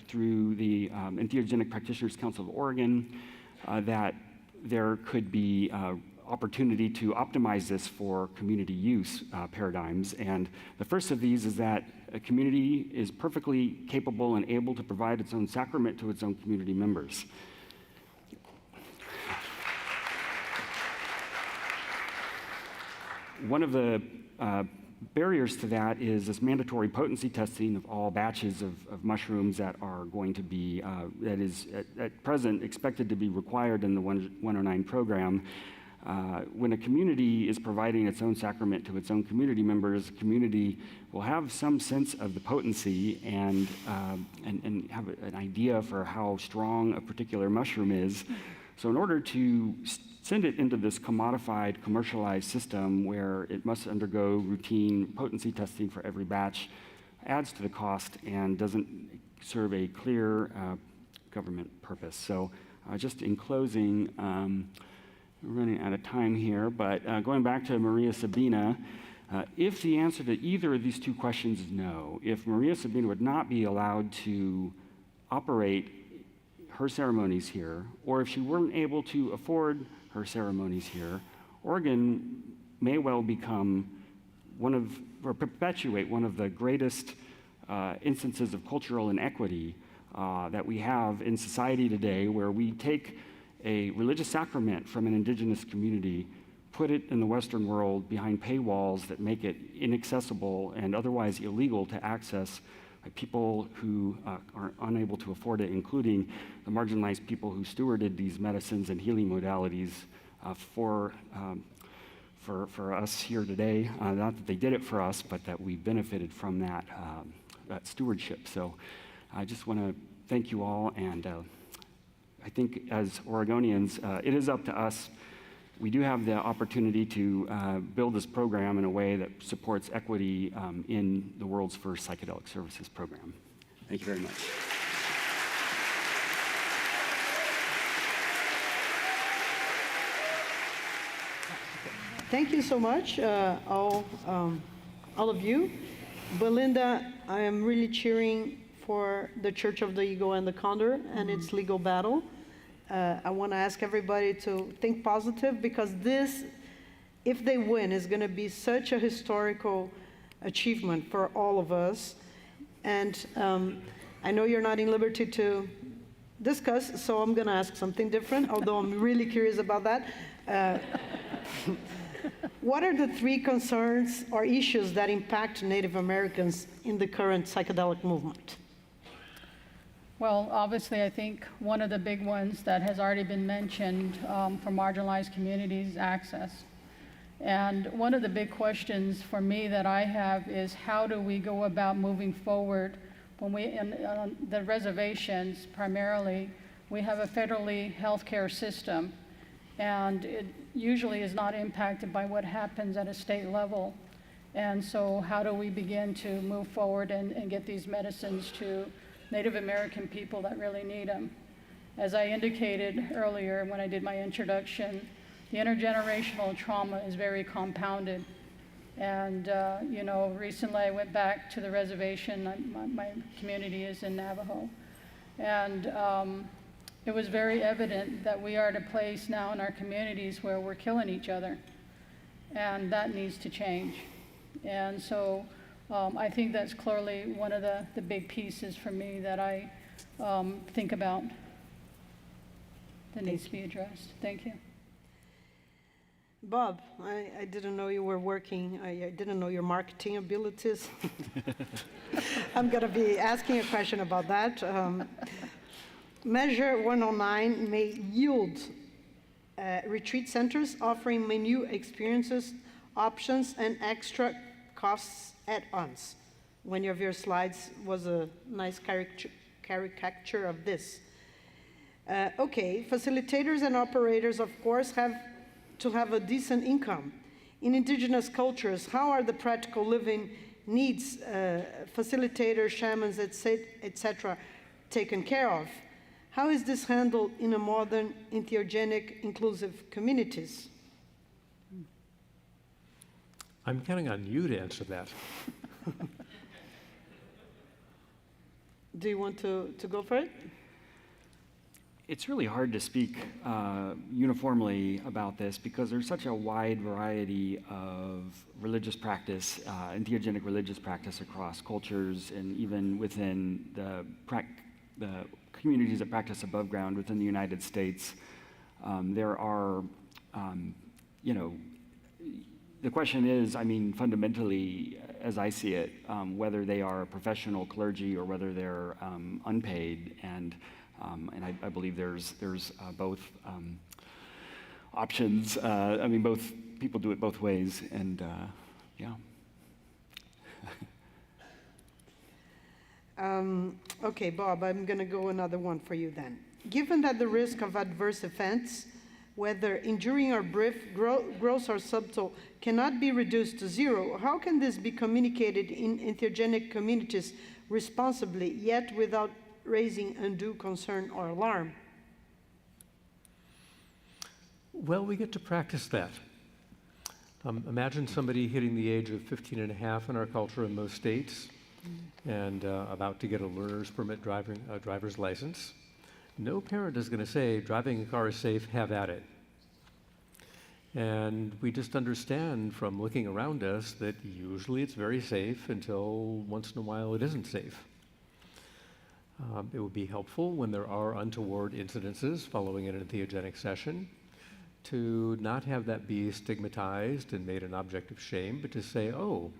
through the Entheogenic Practitioners Council of Oregon, that there could be opportunity to optimize this for community use paradigms. And the first of these is that a community is perfectly capable and able to provide its own sacrament to its own community members. One of the barriers to that is this mandatory potency testing of all batches of mushrooms that are going to be, that is at present expected to be required in the 109 program. When a community is providing its own sacrament to its own community members, the community will have some sense of the potency and have an idea for how strong a particular mushroom is. So in order to send it into this commodified, commercialized system where it must undergo routine potency testing for every batch, adds to the cost and doesn't serve a clear government purpose. So just in closing, we're running out of time here, but going back to Maria Sabina, if the answer to either of these two questions is no, if Maria Sabina would not be allowed to operate her ceremonies here, or if she weren't able to afford her ceremonies here, Oregon may well become or perpetuate one of the greatest instances of cultural inequity that we have in society today, where we take a religious sacrament from an indigenous community, put it in the Western world behind paywalls that make it inaccessible and otherwise illegal to access by people who are unable to afford it, including the marginalized people who stewarded these medicines and healing modalities for us here today. Not that they did it for us, but that we benefited from that stewardship. So I just want to thank you all, and I think as Oregonians, it is up to us. We do have the opportunity to build this program in a way that supports equity in the world's first psychedelic services program. Thank you very much. Thank you so much, all of you. Belinda, I am really cheering for the Church of the Eagle and the Condor and its legal battle. I want to ask everybody to think positive, because this if they win, is going to be such a historical achievement for all of us. And I know you're not in liberty to discuss, so I'm going to ask something different, although I'm really curious about that. What are the 3 concerns or issues that impact Native Americans in the current psychedelic movement? Well, obviously, I think one of the big ones that has already been mentioned for marginalized communities is access. And one of the big questions for me that I have is how do we go about moving forward when we, on the reservations primarily, we have a federally healthcare system, and it usually is not impacted by what happens at a state level. And so how do we begin to move forward and get these medicines to Native American people that really need them? As I indicated earlier when I did my introduction, the intergenerational trauma is very compounded. And you know, recently I went back to the reservation. My community is in Navajo. And it was very evident that we are at a place now in our communities where we're killing each other. And that needs to change. And so I think that's clearly one of the big pieces for me that I think about that needs to be addressed. Thank you. Bob, I didn't know you were working. I didn't know your marketing abilities. I'm going to be asking a question about that. Measure 109 may yield retreat centers offering menu experiences, options, and extra costs add-ons. One of your slides was a nice caricature of this. Okay, facilitators and operators, of course, have to have a decent income. In indigenous cultures, how are the practical living needs, facilitators, shamans, etc., taken care of? How is this handled in a modern, entheogenic, inclusive communities? I'm counting on you to answer that. Do you want to go for it? It's really hard to speak uniformly about this because there's such a wide variety of religious practice, entheogenic religious practice across cultures, and even within the communities that practice above ground within the United States. There are, you know, the question is, I mean, fundamentally, as I see it, whether they are professional clergy or whether they're unpaid, and I believe there's both options. I mean, both people do it both ways, and yeah. Okay, Bob, I'm going to go another one for you then. Given that the risk of adverse events, whether enduring or brief, gross or subtle, cannot be reduced to zero, how can this be communicated in entheogenic communities responsibly, yet without raising undue concern or alarm? Well, we get to practice that. Imagine somebody hitting the age of 15 and a half in our culture in most states, and about to get a learner's permit driver's license. No parent is going to say, driving a car is safe, have at it. And we just understand from looking around us that usually it's very safe until once in a while it isn't safe. It would be helpful when there are untoward incidences following an entheogenic session to not have that be stigmatized and made an object of shame, but to say, oh,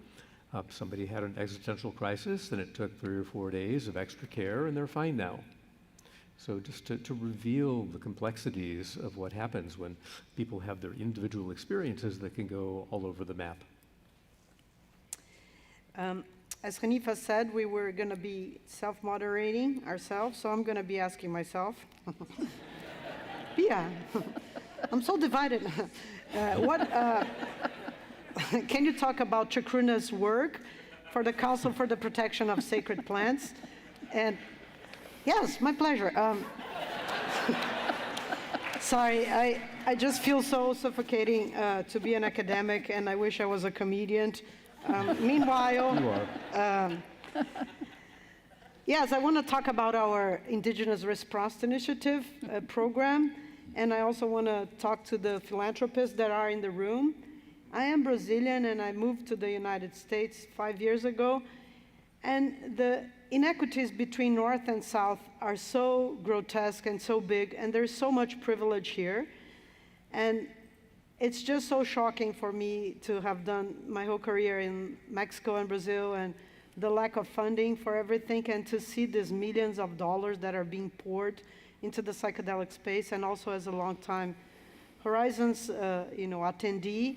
somebody had an existential crisis and it took 3 or 4 days of extra care and they're fine now. So just to reveal the complexities of what happens when people have their individual experiences that can go all over the map. As Hanifa said, we were going to be self-moderating ourselves, so I'm going to be asking myself. Bia, I'm so divided. Can you talk about Chakruna's work for the Council for the Protection of Sacred Plants? And yes, my pleasure. Sorry, I just feel so suffocating to be an academic, and I wish I was a comedian. Meanwhile, you are. Yes, I want to talk about our Indigenous Response Initiative program, and I also want to talk to the philanthropists that are in the room. I am Brazilian, and I moved to the United States 5 years ago. And the inequities between North and South are so grotesque and so big, and there's so much privilege here. And it's just so shocking for me to have done my whole career in Mexico and Brazil, and the lack of funding for everything, and to see these millions of dollars that are being poured into the psychedelic space, and also as a long-time Horizons attendee.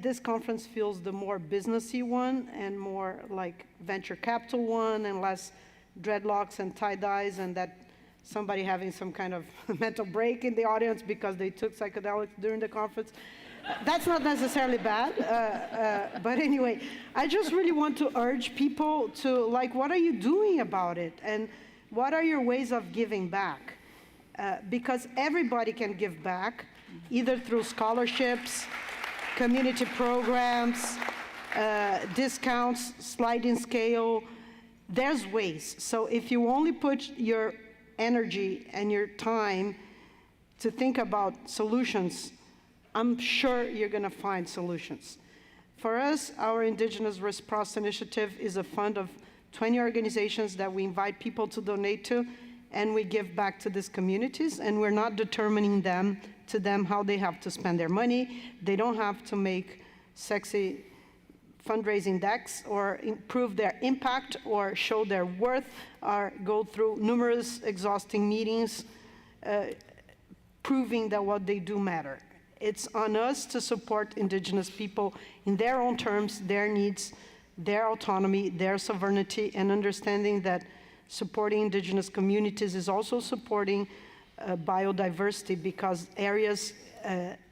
This conference feels the more businessy one and more like venture capital one, and less dreadlocks and tie-dyes, and that somebody having some kind of mental break in the audience because they took psychedelics during the conference. That's not necessarily bad, but anyway, I just really want to urge people to, like, what are you doing about it? And what are your ways of giving back? Because everybody can give back, either through scholarships, community programs, discounts, sliding scale. There's ways. So if you only put your energy and your time to think about solutions, I'm sure you're going to find solutions. For us, our Indigenous Response Initiative is a fund of 20 organizations that we invite people to donate to, and we give back to these communities, and we're not determining to them how they have to spend their money. They don't have to make sexy fundraising decks or improve their impact or show their worth or go through numerous exhausting meetings proving that what they do matter. It's on us to support Indigenous people in their own terms, their needs, their autonomy, their sovereignty, and understanding that supporting Indigenous communities is also supporting biodiversity, because areas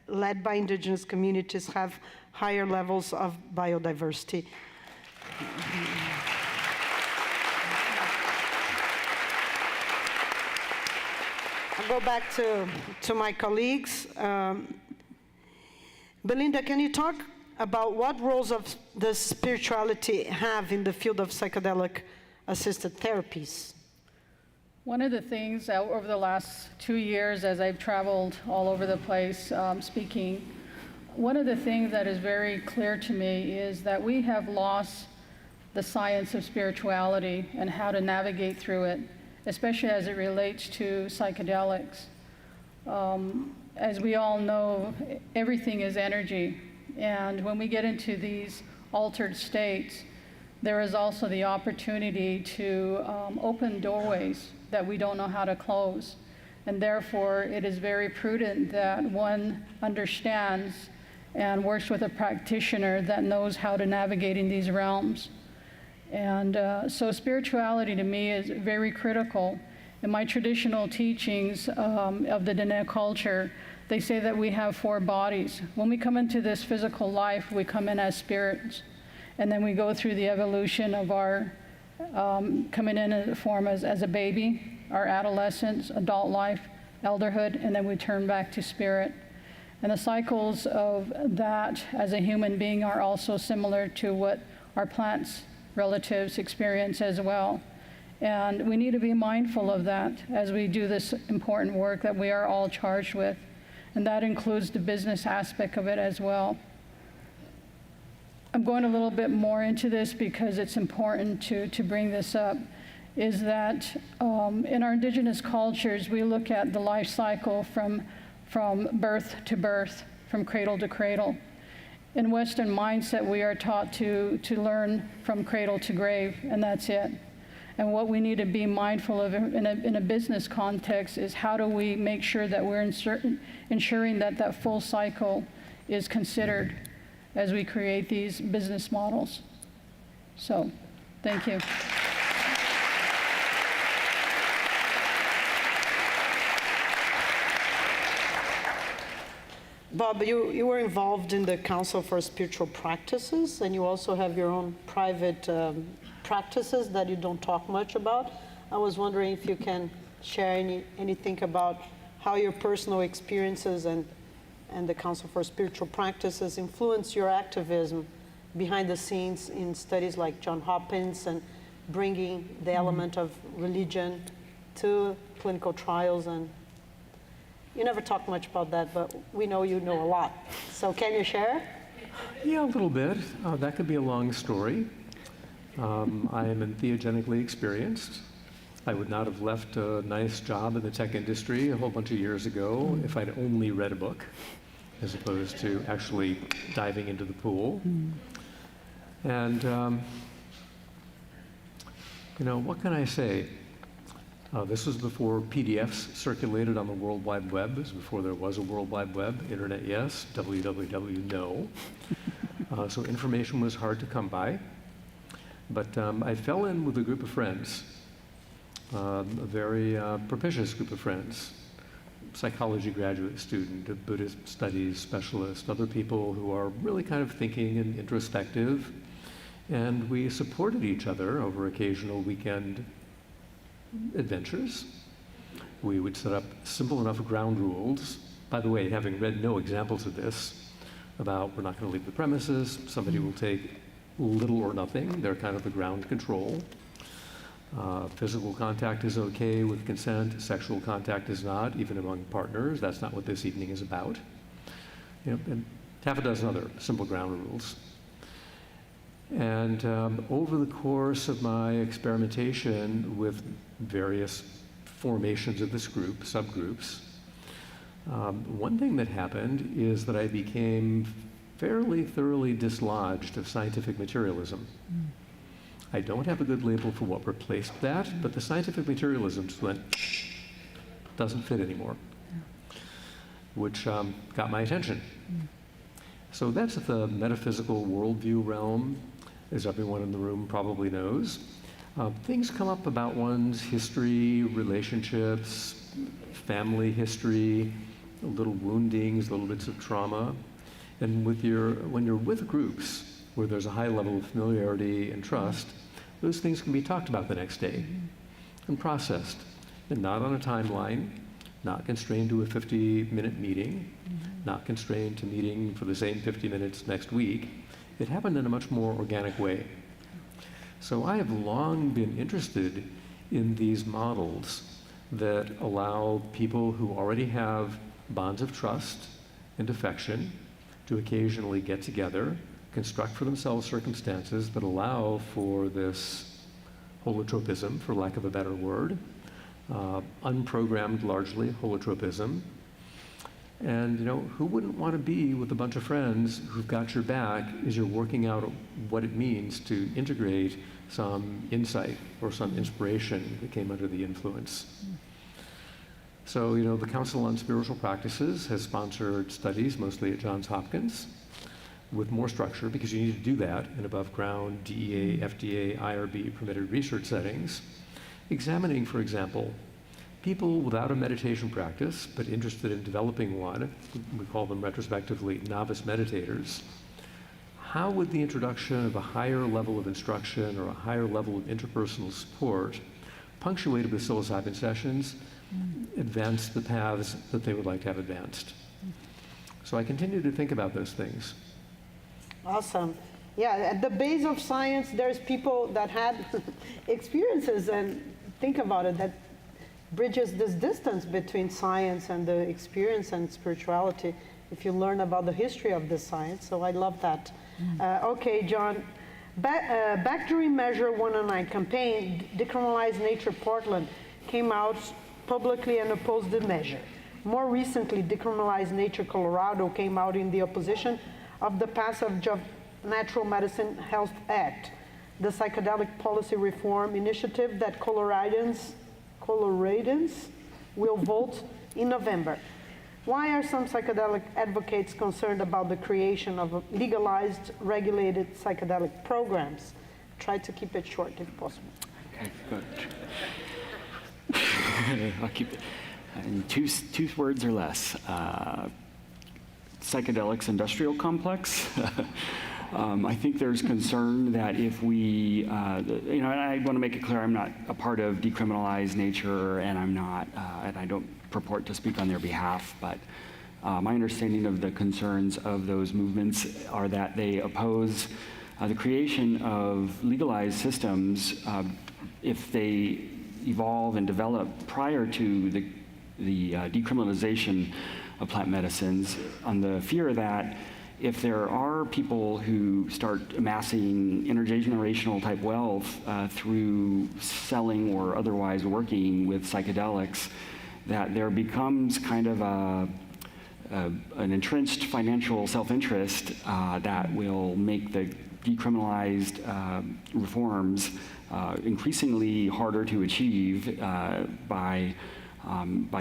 led by Indigenous communities have higher levels of biodiversity. I'll go back to my colleagues. Belinda, can you talk about what roles of the spirituality have in the field of psychedelic-assisted therapies? One of the things over the last 2 years, as I've traveled all over the place speaking, one of the things that is very clear to me is that we have lost the science of spirituality and how to navigate through it, especially as it relates to psychedelics. As we all know, everything is energy. And when we get into these altered states, there is also the opportunity to open doorways that we don't know how to close. And therefore, it is very prudent that one understands and works with a practitioner that knows how to navigate in these realms. And so spirituality to me is very critical. In my traditional teachings of the Dene culture, they say that we have 4 bodies. When we come into this physical life, we come in as spirits. And then we go through the evolution of our coming in a form as a baby, our adolescence, adult life, elderhood, and then we turn back to spirit. And the cycles of that as a human being are also similar to what our plants relatives experience as well. And we need to be mindful of that as we do this important work that we are all charged with. And that includes the business aspect of it as well. I'm going a little bit more into this because it's important to bring this up, is that in our indigenous cultures, we look at the life cycle from birth to birth, from cradle to cradle. In Western mindset, we are taught to learn from cradle to grave, and that's it. And what we need to be mindful of in a business context is how do we make sure that we're ensuring that that full cycle is considered as we create these business models. So, thank you. Bob, you were involved in the Council for Spiritual Practices, and you also have your own private practices that you don't talk much about. I was wondering if you can share anything about how your personal experiences and the Council for Spiritual Practices influence your activism behind the scenes in studies like Johns Hopkins and bringing the element of religion to clinical trials. And You never talk much about that, but we know you know a lot. So can you share? Yeah, a little bit. That could be a long story. I am entheogenically experienced. I would not have left a nice job in the tech industry a whole bunch of years ago if I'd only read a book, as opposed to actually diving into the pool. And, what can I say? This was before PDFs circulated on the World Wide Web. This was before there was a World Wide Web. Internet, yes. www, no. So information was hard to come by. But I fell in with a group of friends, a very propitious group of friends, psychology graduate student, a Buddhist studies specialist, other people who are really kind of thinking and introspective. And we supported each other over occasional weekend adventures. We would set up simple enough ground rules. By the way, having read no examples of this, about we're not going to leave the premises, somebody will take little or nothing, they're kind of the ground control. Physical contact is okay with consent, sexual contact is not, even among partners. That's not what this evening is about. And half a dozen other simple ground rules. And over the course of my experimentation with various formations of this group, subgroups, one thing that happened is that I became fairly thoroughly dislodged of scientific materialism. I don't have a good label for what replaced that, but the scientific materialism just went, doesn't fit anymore, which got my attention. So that's the metaphysical worldview realm, as everyone in the room probably knows. Things come up about one's history, relationships, family history, little woundings, little bits of trauma. And when you're with groups where there's a high level of familiarity and trust, those things can be talked about the next day and processed, and not on a timeline, not constrained to a 50-minute meeting, not constrained to meeting for the same 50 minutes next week. It happened in a much more organic way. So I have long been interested in these models that allow people who already have bonds of trust and affection to occasionally get together, construct for themselves circumstances that allow for this holotropism, for lack of a better word, unprogrammed largely holotropism. And who wouldn't want to be with a bunch of friends who've got your back as you're working out what it means to integrate some insight or some inspiration that came under the influence. So, the Council on Spiritual Practices has sponsored studies, mostly at Johns Hopkins, with more structure, because you need to do that in above ground, DEA, FDA, IRB permitted research settings, examining, for example, people without a meditation practice, but interested in developing one. We call them retrospectively novice meditators. How would the introduction of a higher level of instruction or a higher level of interpersonal support, punctuated with psilocybin sessions, advance the paths that they would like to have advanced? So I continue to think about those things. Awesome. Yeah, at the base of science, there's people that had experiences, and think about it, that bridges this distance between science and the experience and spirituality, if you learn about the history of the science. So I love that. Okay, John, back during Measure 109 campaign, Decriminalize Nature Portland came out publicly and opposed the measure. More recently, Decriminalize Nature Colorado came out in the opposition of the passage of Natural Medicine Health Act, the psychedelic policy reform initiative that Coloradans will vote in November. Why are some psychedelic advocates concerned about the creation of legalized, regulated psychedelic programs? Try to keep it short if possible. Okay, good. I'll keep it in two words or less. Psychedelics industrial complex. I think there's concern that if we, and I want to make it clear, I'm not a part of Decriminalize Nature, and I'm not, and I don't purport to speak on their behalf, but my understanding of the concerns of those movements are that they oppose the creation of legalized systems if they evolve and develop prior to the the decriminalization of plant medicines, on the fear that if there are people who start amassing intergenerational type wealth through selling or otherwise working with psychedelics, that there becomes kind of an entrenched financial self-interest that will make the decriminalized reforms increasingly harder to achieve by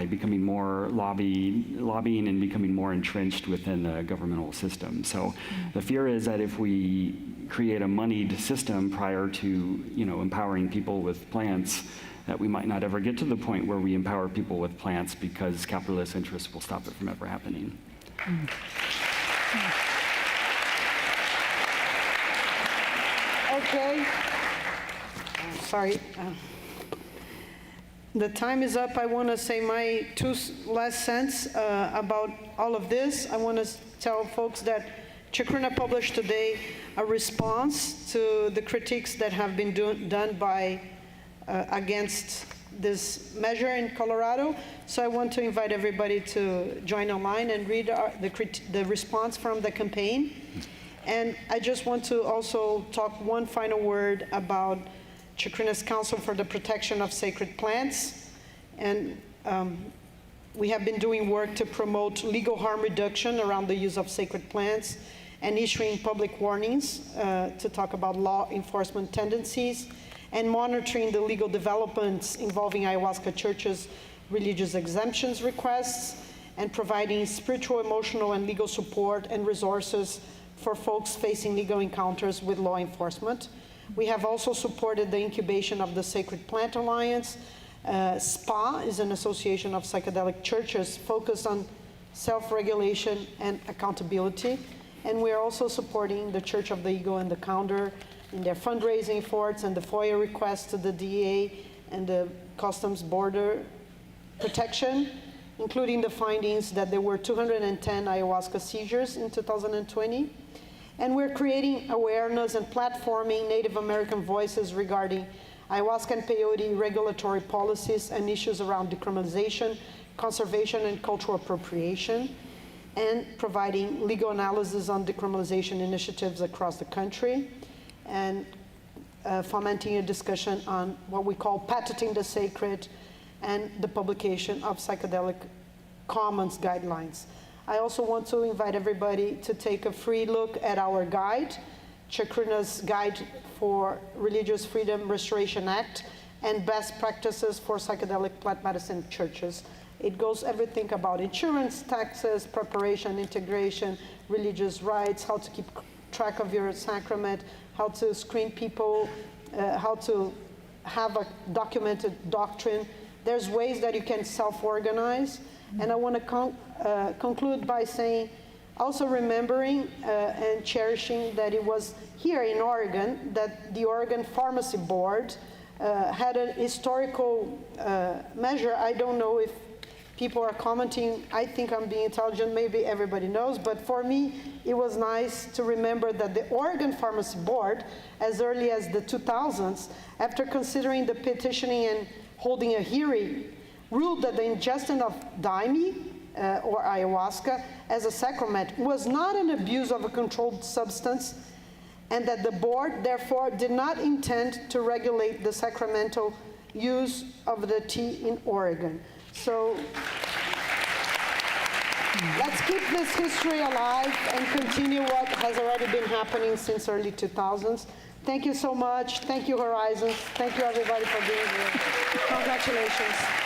becoming more lobbying and becoming more entrenched within the governmental system. So the fear is that if we create a moneyed system prior to empowering people with plants, that we might not ever get to the point where we empower people with plants because capitalist interests will stop it from ever happening. Okay. Sorry. The time is up. I want to say my two last cents about all of this. I want to tell folks that Chacruna published today a response to the critiques that have been done by against this measure in Colorado. So I want to invite everybody to join online and read the response from the campaign. And I just want to also talk one final word about Chacruna's Council for the Protection of Sacred Plants. And we have been doing work to promote legal harm reduction around the use of sacred plants and issuing public warnings to talk about law enforcement tendencies and monitoring the legal developments involving ayahuasca churches' religious exemptions requests and providing spiritual, emotional, and legal support and resources for folks facing legal encounters with law enforcement. We have also supported the incubation of the Sacred Plant Alliance. SPA is an association of psychedelic churches focused on self-regulation and accountability. And we're also supporting the Church of the Eagle and the Condor in their fundraising efforts and the FOIA requests to the DEA and the Customs Border Protection, including the findings that there were 210 ayahuasca seizures in 2020. And we're creating awareness and platforming Native American voices regarding ayahuasca and peyote regulatory policies and issues around decriminalization, conservation, and cultural appropriation, and providing legal analysis on decriminalization initiatives across the country, and fomenting a discussion on what we call patenting the sacred and the publication of psychedelic commons guidelines. I also want to invite everybody to take a free look at our guide, Chacruna's Guide for Religious Freedom Restoration Act and Best Practices for Psychedelic Plant Medicine Churches. It goes everything about insurance, taxes, preparation, integration, religious rights, how to keep track of your sacrament, how to screen people, how to have a documented doctrine. There's ways that you can self-organize. And I want to conclude by saying, also remembering and cherishing that it was here in Oregon that the Oregon Pharmacy Board had a historical measure. I don't know if people are commenting. I think I'm being intelligent. Maybe everybody knows. But for me, it was nice to remember that the Oregon Pharmacy Board, as early as the 2000s, after considering the petitioning and holding a hearing, ruled that the ingestion of daime, or ayahuasca, as a sacrament was not an abuse of a controlled substance, and that the board, therefore, did not intend to regulate the sacramental use of the tea in Oregon. So let's keep this history alive and continue what has already been happening since early 2000s. Thank you so much. Thank you, Horizons. Thank you, everybody, for being here. Congratulations.